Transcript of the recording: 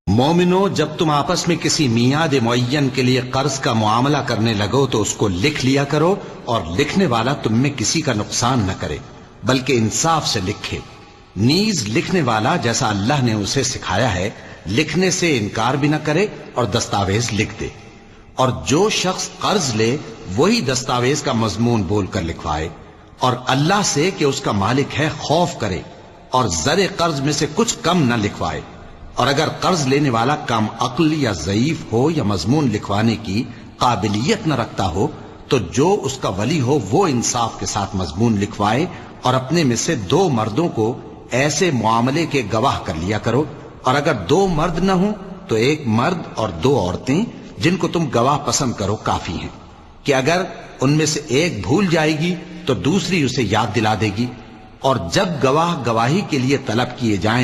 مومنو، جب تم آپس میں کسی میعاد معین کے لیے قرض کا معاملہ کرنے لگو تو اس کو لکھ لیا کرو، اور لکھنے والا تم میں کسی کا نقصان نہ کرے بلکہ انصاف سے لکھے۔ نیز لکھنے والا جیسا اللہ نے اسے سکھایا ہے لکھنے سے انکار بھی نہ کرے اور دستاویز لکھ دے، اور جو شخص قرض لے وہی دستاویز کا مضمون بول کر لکھوائے، اور اللہ سے کہ اس کا مالک ہے خوف کرے، اور زر قرض میں سے کچھ کم نہ لکھوائے۔ اور اگر قرض لینے والا کم عقل یا ضعیف ہو یا مضمون لکھوانے کی قابلیت نہ رکھتا ہو تو جو اس کا ولی ہو وہ انصاف کے ساتھ مضمون لکھوائے، اور اپنے میں سے 2 مردوں کو ایسے معاملے کے گواہ کر لیا کرو، اور اگر 2 مرد نہ ہوں تو 1 مرد اور 2 عورتیں جن کو تم گواہ پسند کرو کافی ہیں، کہ اگر ان میں سے ایک بھول جائے گی تو دوسری اسے یاد دلا دے گی، اور جب گواہ گواہی کے لیے طلب کیے جائیں